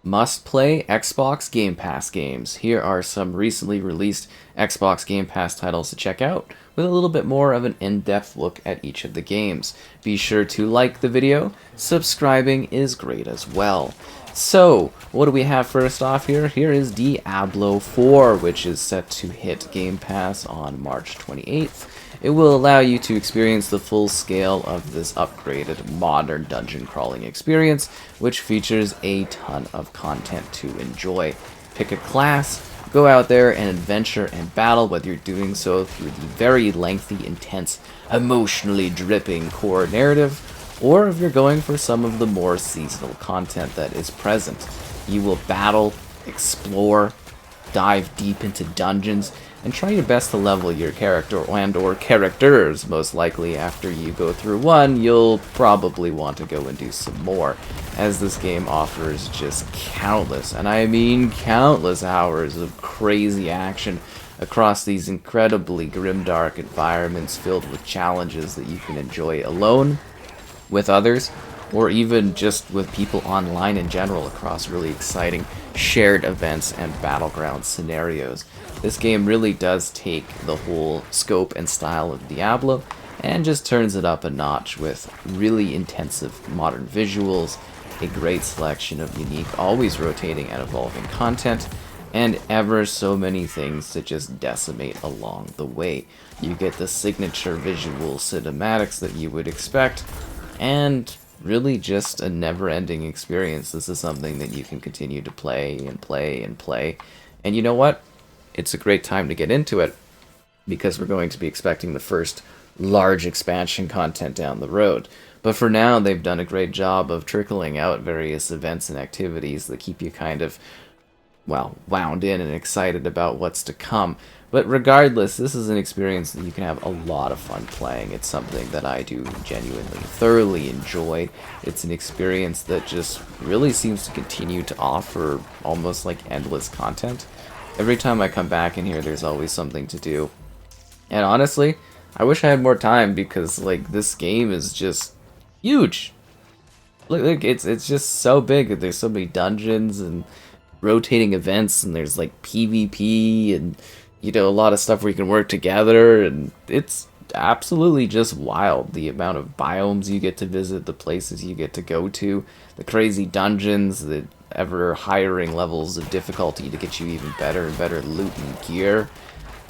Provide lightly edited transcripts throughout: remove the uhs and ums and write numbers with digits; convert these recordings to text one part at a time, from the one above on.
Must-play Xbox Game Pass games. Here are some recently released Xbox Game Pass titles to check out, with a little bit more of an in-depth look at each of the games. Be sure to like the video, subscribing is great as well. So, what do we have first off here? Here is Diablo 4, which is set to hit Game Pass on March 28th. It will allow you to experience the full scale of this upgraded modern dungeon crawling experience, which features a ton of content to enjoy. Pick a class, go out there and adventure and battle, whether you're doing so through the very lengthy, intense, emotionally dripping core narrative, or if you're going for some of the more seasonal content that is present. You will battle, explore, dive deep into dungeons, and try your best to level your character and or characters. Most likely after you go through one, you'll probably want to go and do some more, as this game offers just countless, and I mean countless hours of crazy action across these incredibly grimdark environments filled with challenges that you can enjoy alone, with others, or even just with people online in general across really exciting shared events and battleground scenarios. This game really does take the whole scope and style of Diablo and just turns it up a notch with really intensive modern visuals, a great selection of unique, always rotating and evolving content, and ever so many things to just decimate along the way. You get the signature visual cinematics that you would expect, and really just a never-ending experience. This is something that you can continue to play and play and play. And you know what? It's a great time to get into it, because we're going to be expecting the first large expansion content down the road. But for now, they've done a great job of trickling out various events and activities that keep you kind of, well, wound in and excited about what's to come. But regardless, this is an experience that you can have a lot of fun playing. It's something that I do genuinely, thoroughly enjoy. It's an experience that just really seems to continue to offer almost like endless content. Every time I come back in here, there's always something to do. And honestly, I wish I had more time, because like this game is just huge. Look, it's just so big. There's so many dungeons and rotating events, and there's like PvP and, you know, a lot of stuff where you can work together, and it's absolutely just wild. The amount of biomes you get to visit, the places you get to go to, the crazy dungeons, the ever hiring levels of difficulty to get you even better and better loot and gear.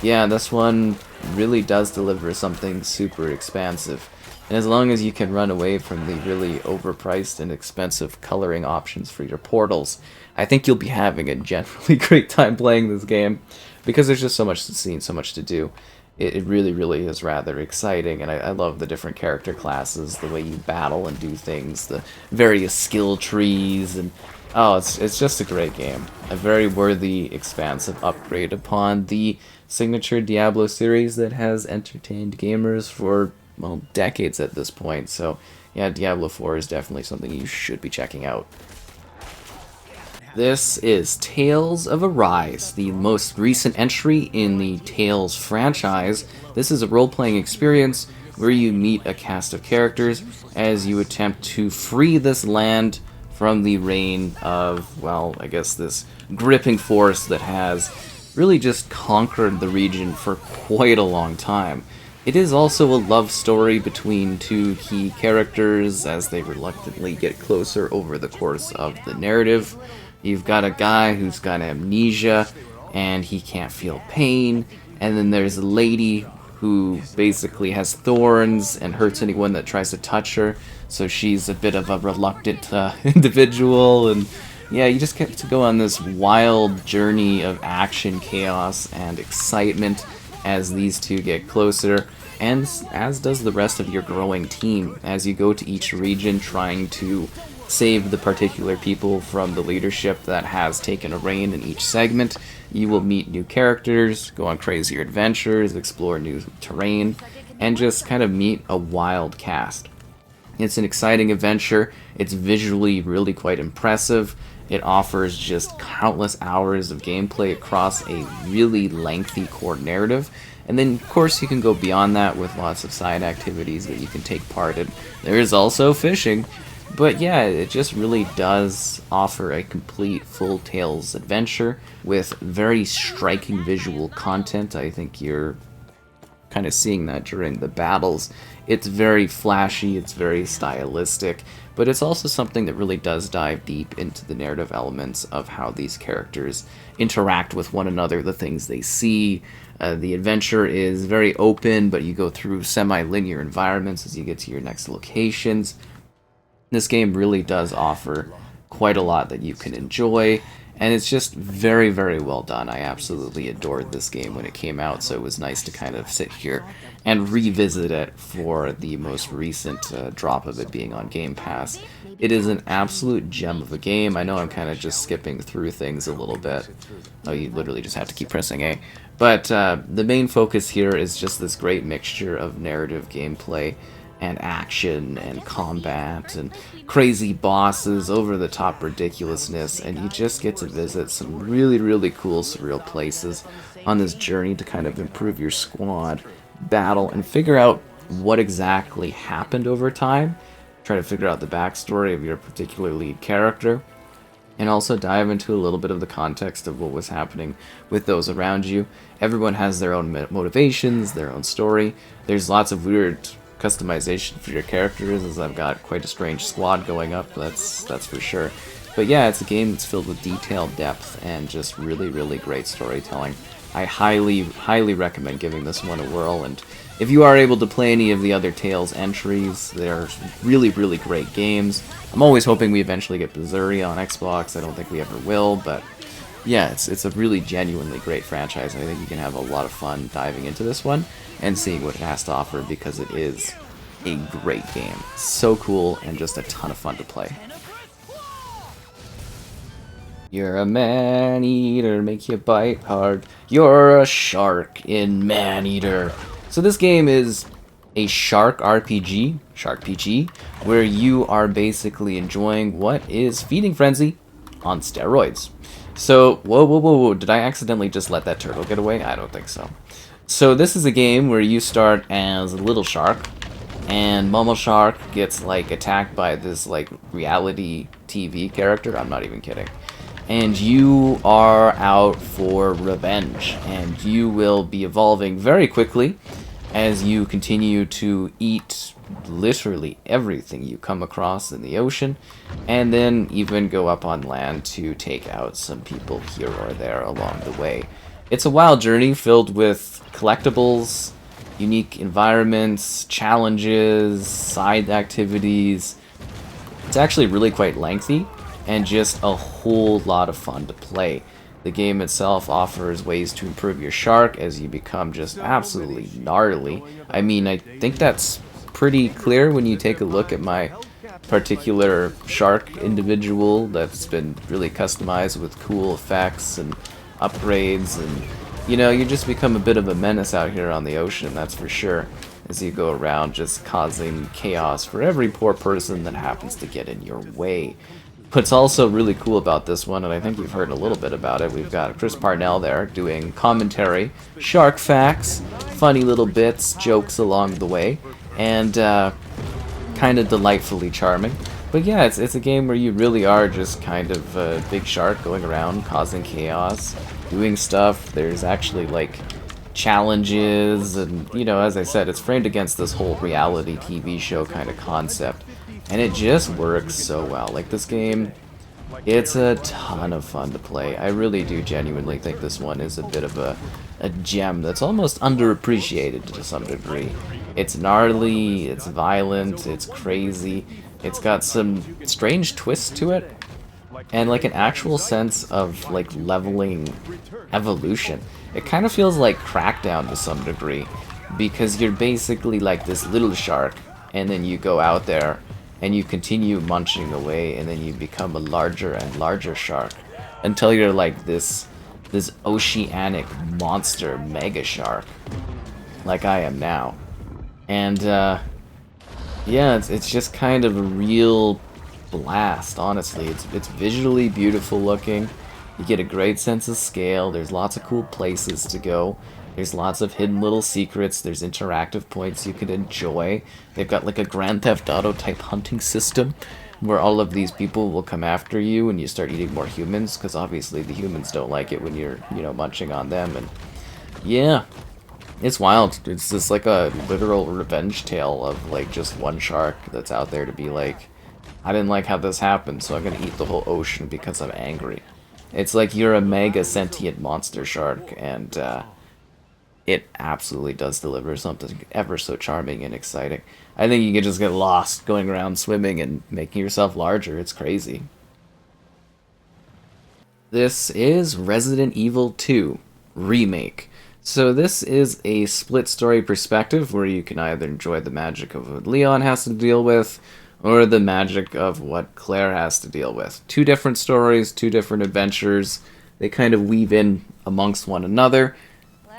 Yeah, this one really does deliver something super expansive. And as long as you can run away from the really overpriced and expensive coloring options for your portals, I think you'll be having a generally great time playing this game, because there's just so much to see and so much to do. It really, really is rather exciting, and I love the different character classes, the way you battle and do things, the various skill trees, and oh, it's just a great game. A very worthy, expansive upgrade upon the signature Diablo series that has entertained gamers for, well, decades at this point. So yeah, Diablo 4 is definitely something you should be checking out. This is Tales of Arise, the most recent entry in the Tales franchise. This is a role-playing experience where you meet a cast of characters as you attempt to free this land from the reign of, well, I guess this gripping force that has really just conquered the region for quite a long time. It is also a love story between two key characters as they reluctantly get closer over the course of the narrative. You've got a guy who's got amnesia, and he can't feel pain, and then there's a lady who basically has thorns and hurts anyone that tries to touch her, so she's a bit of a reluctant individual, and yeah, you just get to go on this wild journey of action, chaos, and excitement as these two get closer, and as does the rest of your growing team, as you go to each region trying to save the particular people from the leadership that has taken a reign in each segment. You will meet new characters, go on crazier adventures, explore new terrain, and just kind of meet a wild cast. It's an exciting adventure. It's visually really quite impressive. It offers just countless hours of gameplay across a really lengthy core narrative. And then, of course, you can go beyond that with lots of side activities that you can take part in. There is also fishing. But yeah, it just really does offer a complete full Tales adventure with very striking visual content. I think you're kind of seeing that during the battles. It's very flashy, it's very stylistic, but it's also something that really does dive deep into the narrative elements of how these characters interact with one another, the things they see. The adventure is very open, but you go through semi-linear environments as you get to your next locations. This game really does offer quite a lot that you can enjoy, and it's just very, very well done. I absolutely adored this game when it came out, so it was nice to kind of sit here and revisit it for the most recent drop of it being on Game Pass. It is an absolute gem of a game. I know I'm kind of just skipping through things a little bit. Oh, you literally just have to keep pressing A. But the main focus here is just this great mixture of narrative gameplay and action and combat and crazy bosses, over-the-top ridiculousness, and you just get to visit some really, really cool, surreal places on this journey to kind of improve your squad, battle, and figure out what exactly happened over time. Try to figure out the backstory of your particular lead character, and also dive into a little bit of the context of what was happening with those around you. Everyone has their own motivations, their own story. There's lots of weird customization for your characters, as I've got quite a strange squad going up, that's for sure. But yeah, it's a game that's filled with detailed depth and just really, really great storytelling. I highly, highly recommend giving this one a whirl, and if you are able to play any of the other Tales entries, they're really, really great games. I'm always hoping we eventually get Berseria on Xbox. I don't think we ever will, but yeah, it's a really genuinely great franchise, and I think you can have a lot of fun diving into this one and seeing what it has to offer, because it is a great game. So cool and just a ton of fun to play. You're a Maneater, make you bite hard. You're a shark in Maneater. So this game is a shark RPG, where you are basically enjoying what is Feeding Frenzy on steroids. So, whoa, did I accidentally just let that turtle get away? I don't think so. So this is a game where you start as a little shark, and Momo Shark gets like attacked by this like reality TV character. I'm not even kidding. And you are out for revenge, and you will be evolving very quickly as you continue to eat literally everything you come across in the ocean, and then even go up on land to take out some people here or there along the way. It's a wild journey filled with collectibles, unique environments, challenges, side activities. It's actually really quite lengthy and just a whole lot of fun to play. The game itself offers ways to improve your shark as you become just absolutely gnarly. I mean, I think that's pretty clear when you take a look at my particular shark individual that's been really customized with cool effects and upgrades, and you know, you just become a bit of a menace out here on the ocean, that's for sure, as you go around just causing chaos for every poor person that happens to get in your way. What's also really cool about this one, and I think you've heard a little bit about it, we've got Chris Parnell there doing commentary, shark facts, funny little bits, jokes along the way, and kind of delightfully charming. But yeah, it's a game where you really are just kind of a big shark going around causing chaos, doing stuff. There's actually like challenges, and you know, as I said, it's framed against this whole reality TV show kind of concept, and it just works so well. Like, this game, it's a ton of fun to play. I really do genuinely think this one is a bit of a gem that's almost underappreciated to some degree. It's gnarly, it's violent, it's crazy, it's got some strange twists to it, and like an actual sense of like leveling evolution. It kind of feels like Crackdown to some degree, because you're basically like this little shark, and then you go out there and you continue munching away, and then you become a larger and larger shark until you're like this oceanic monster mega shark, like I am now. And yeah, it's just kind of a real blast, honestly. It's visually beautiful looking. You get a great sense of scale. There's lots of cool places to go. There's lots of hidden little secrets. There's interactive points you can enjoy. They've got like a Grand Theft Auto type hunting system where all of these people will come after you and you start eating more humans, because obviously the humans don't like it when you're, munching on them, and yeah, it's wild. It's just like a literal revenge tale of, like, just one shark that's out there to be like, I didn't like how this happened, so I'm gonna eat the whole ocean because I'm angry. It's like you're a mega sentient monster shark, and it absolutely does deliver something ever so charming and exciting. I think you can just get lost going around swimming and making yourself larger. It's crazy. This is Resident Evil 2 Remake. So this is a split story perspective where you can either enjoy the magic of what Leon has to deal with, or the magic of what Claire has to deal with. Two different stories, two different adventures. They kind of weave in amongst one another.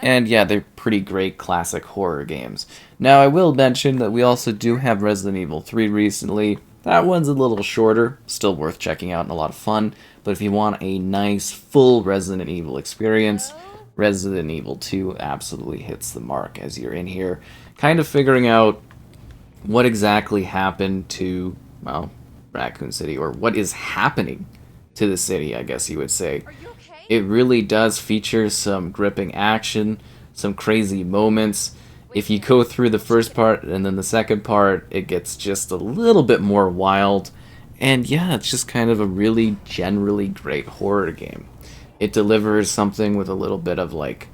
And yeah, they're pretty great classic horror games. Now, I will mention that we also do have Resident Evil 3 recently. That one's a little shorter, still worth checking out and a lot of fun. But if you want a nice, full Resident Evil experience, Resident Evil 2 absolutely hits the mark as you're in here, kind of figuring out what exactly happened to, well, Raccoon City, or what is happening to the city, I guess you would say. It really does feature some gripping action, some crazy moments. If you go through the first part and then the second part, it gets just a little bit more wild. And yeah, it's just kind of a really generally great horror game. It delivers something with a little bit of, like,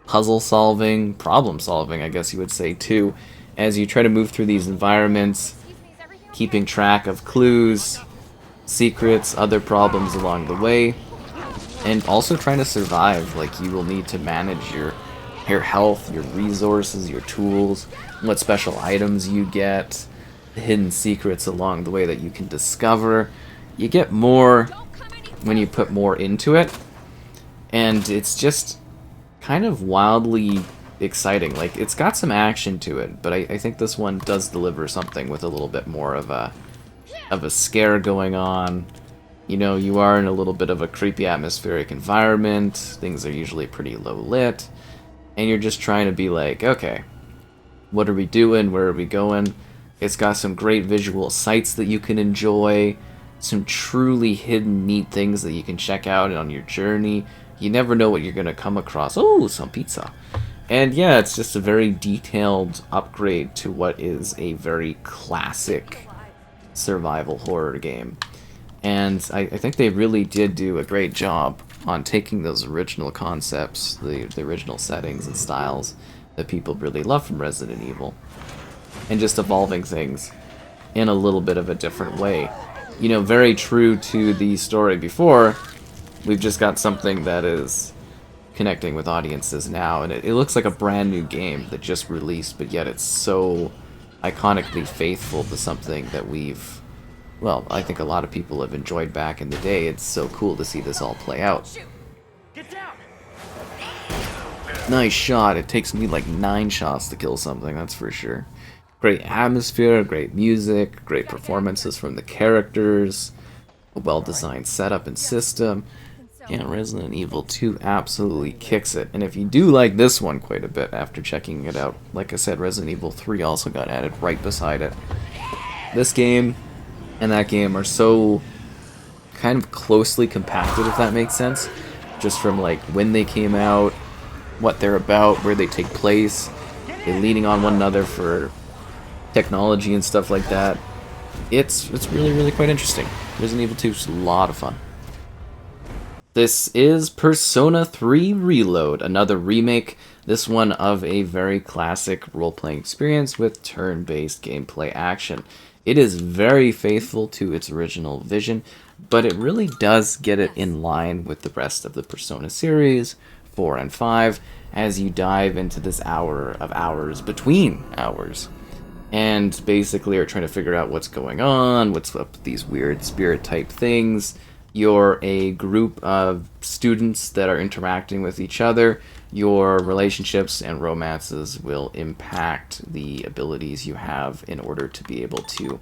puzzle solving, problem solving, I guess you would say, too, as you try to move through these environments, keeping track of clues, secrets, other problems along the way, and also trying to survive. Like, you will need to manage your health, your resources, your tools, what special items you get, the hidden secrets along the way that you can discover. You get more when you put more into it, and it's just kind of wildly exciting. Like, it's got some action to it, but I think this one does deliver something with a little bit more of a scare going on. You know, you are in a little bit of a creepy atmospheric environment, things are usually pretty low lit, and you're just trying to be like, okay, what are we doing, where are we going? It's got some great visual sights that you can enjoy, some truly hidden neat things that you can check out on your journey. You never know what you're going to come across. Oh, some pizza. And yeah, it's just a very detailed upgrade to what is a very classic survival horror game. And I think they really did do a great job on taking those original concepts, the original settings and styles that people really love from Resident Evil, and just evolving things in a little bit of a different way. You know, very true to the story before, we've just got something that is connecting with audiences now, and it looks like a brand new game that just released, but yet it's so iconically faithful to something that we've, well, I think a lot of people have enjoyed back in the day. It's so cool to see this all play out. Nice shot. It takes me like 9 shots to kill something, that's for sure. Great atmosphere, great music, great performances from the characters, a well-designed setup and system. Yeah, Resident Evil 2 absolutely kicks it. And if you do like this one quite a bit after checking it out, like I said, Resident Evil 3 also got added right beside it. This game and that game are so kind of closely compacted, if that makes sense. Just from, like, when they came out, what they're about, where they take place, they're leaning on one another for technology and stuff like that. It's really, really quite interesting. Resident Evil 2 is a lot of fun. This is Persona 3 Reload, another remake, this one of a very classic role-playing experience with turn-based gameplay action. It is very faithful to its original vision, but it really does get it in line with the rest of the Persona series, 4 and 5, as you dive into this hour of hours between hours. And basically are trying to figure out what's going on, what's up with these weird spirit-type things. You're a group of students that are interacting with each other. Your relationships and romances will impact the abilities you have in order to be able to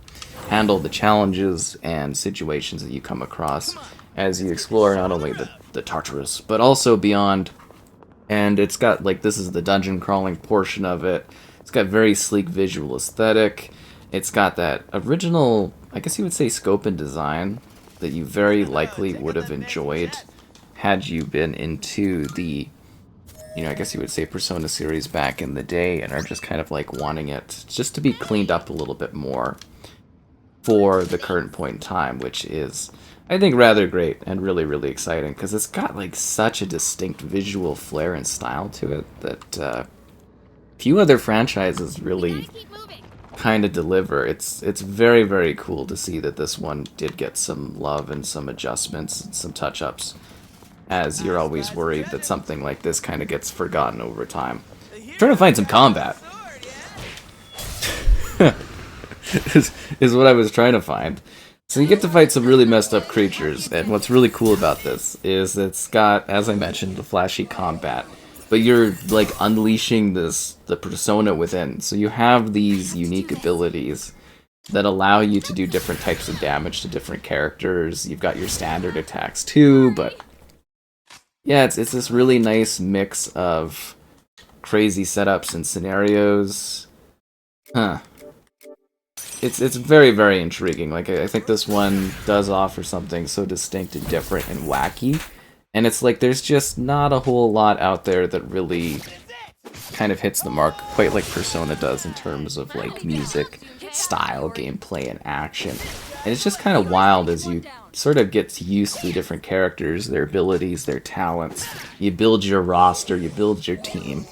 handle the challenges and situations that you come across as you explore not only the Tartarus, but also beyond. And it's got, like, this is the dungeon crawling portion of it. It's got very sleek visual aesthetic. It's got that original I guess you would say, scope and design that you very likely would have enjoyed had you been into the, I guess you would say Persona series back in the day, and are just kind of like wanting it just to be cleaned up a little bit more for the current point in time, which is, I think, rather great and really, really exciting, because it's got like such a distinct visual flair and style to it that few other franchises really kind of deliver. It's very, very cool to see that this one did get some love and some adjustments and some touch-ups, as you're always worried that something like this kind of gets forgotten over time. I'm trying to find some combat. is what I was trying to find. So you get to fight some really messed up creatures, and what's really cool about this is it's got, as I mentioned, the flashy combat, but you're like unleashing the persona within. So you have these unique abilities that allow you to do different types of damage to different characters. You've got your standard attacks too, but yeah, it's this really nice mix of crazy setups and scenarios. It's very, very intriguing. Like, I think this one does offer something so distinct and different and wacky, and it's like there's just not a whole lot out there that really kind of hits the mark quite like Persona does in terms of like music, style, gameplay, and action. And it's just kind of wild as you sort of get used to the different characters, their abilities, their talents. You build your roster, you build your team,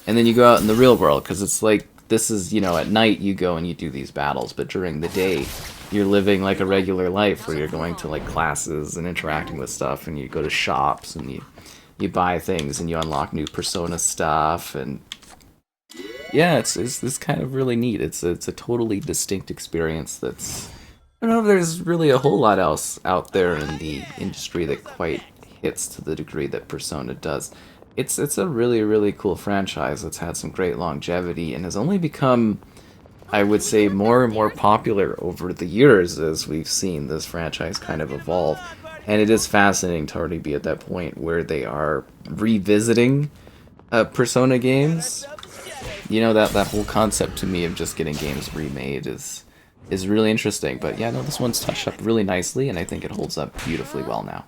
and then you go out in the real world, because it's like, this is, at night you go and you do these battles, but during the day you're living like a regular life where you're going to like classes and interacting with stuff, and you go to shops and you buy things and you unlock new Persona stuff, and yeah, it's kind of really neat. It's a totally distinct experience that's, I don't know if there's really a whole lot else out there in the industry that quite hits to the degree that Persona does. It's a really, really cool franchise that's had some great longevity and has only become, I would say, more and more popular over the years as we've seen this franchise kind of evolve. And it is fascinating to already be at that point where they are revisiting Persona games. That whole concept to me of just getting games remade is really interesting. But yeah, no, this one's touched up really nicely, and I think it holds up beautifully well now.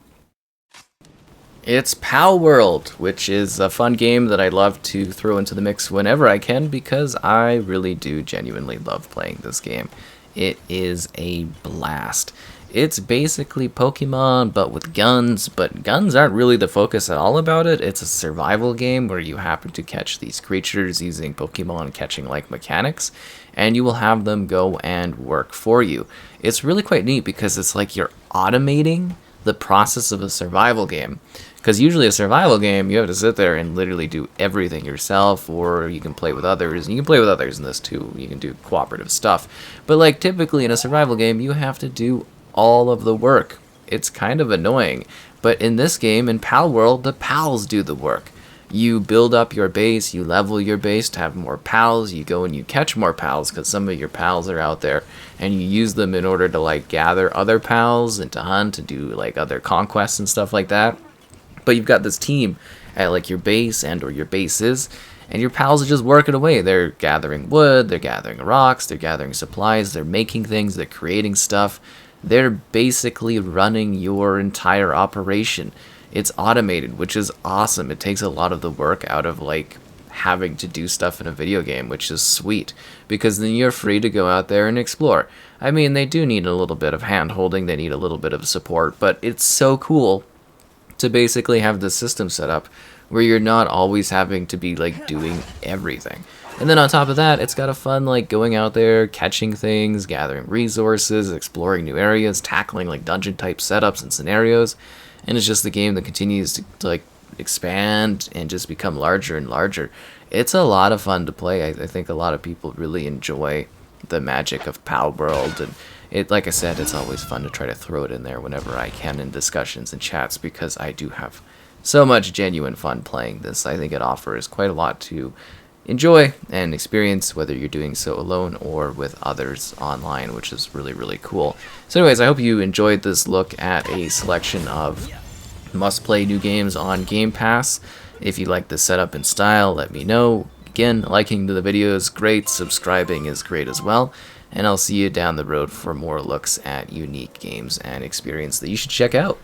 It's Palworld, which is a fun game that I love to throw into the mix whenever I can, because I really do genuinely love playing this game. It is a blast. It's basically Pokemon, but with guns, but guns aren't really the focus at all about it. It's a survival game where you happen to catch these creatures using Pokemon catching-like mechanics, and you will have them go and work for you. It's really quite neat because it's like you're automating the process of a survival game. Because usually a survival game, you have to sit there and literally do everything yourself, or you can play with others. And you can play with others in this too. You can do cooperative stuff. But like typically in a survival game, you have to do all of the work. It's kind of annoying. But in this game, in Palworld, the pals do the work. You build up your base, you level your base to have more pals, you go and you catch more pals because some of your pals are out there, and you use them in order to like gather other pals and to hunt, to do like other conquests and stuff like that. But you've got this team at like your base and or your bases, and your pals are just working away. They're gathering wood, they're gathering rocks, they're gathering supplies, they're making things, they're creating stuff. They're basically running your entire operation. It's automated, which is awesome. It takes a lot of the work out of like having to do stuff in a video game, which is sweet, because then you're free to go out there and explore. I mean, they do need a little bit of hand-holding, they need a little bit of support, but it's so cool to basically have the system set up where you're not always having to be like doing everything. And then on top of that, it's got a fun like going out there, catching things, gathering resources, exploring new areas, tackling like dungeon type setups and scenarios. And it's just the game that continues to like expand and just become larger and larger. It's a lot of fun to play. I think a lot of people really enjoy the magic of Palworld, and it, like I said, it's always fun to try to throw it in there whenever I can in discussions and chats, because I do have so much genuine fun playing this. I think it offers quite a lot to enjoy and experience, whether you're doing so alone or with others online, which is really, really cool. So anyways, I hope you enjoyed this look at a selection of must-play new games on Game Pass. If you like the setup and style, let me know. Again, liking the video is great, subscribing is great as well. and I'll see you down the road for more looks at unique games and experience that you should check out.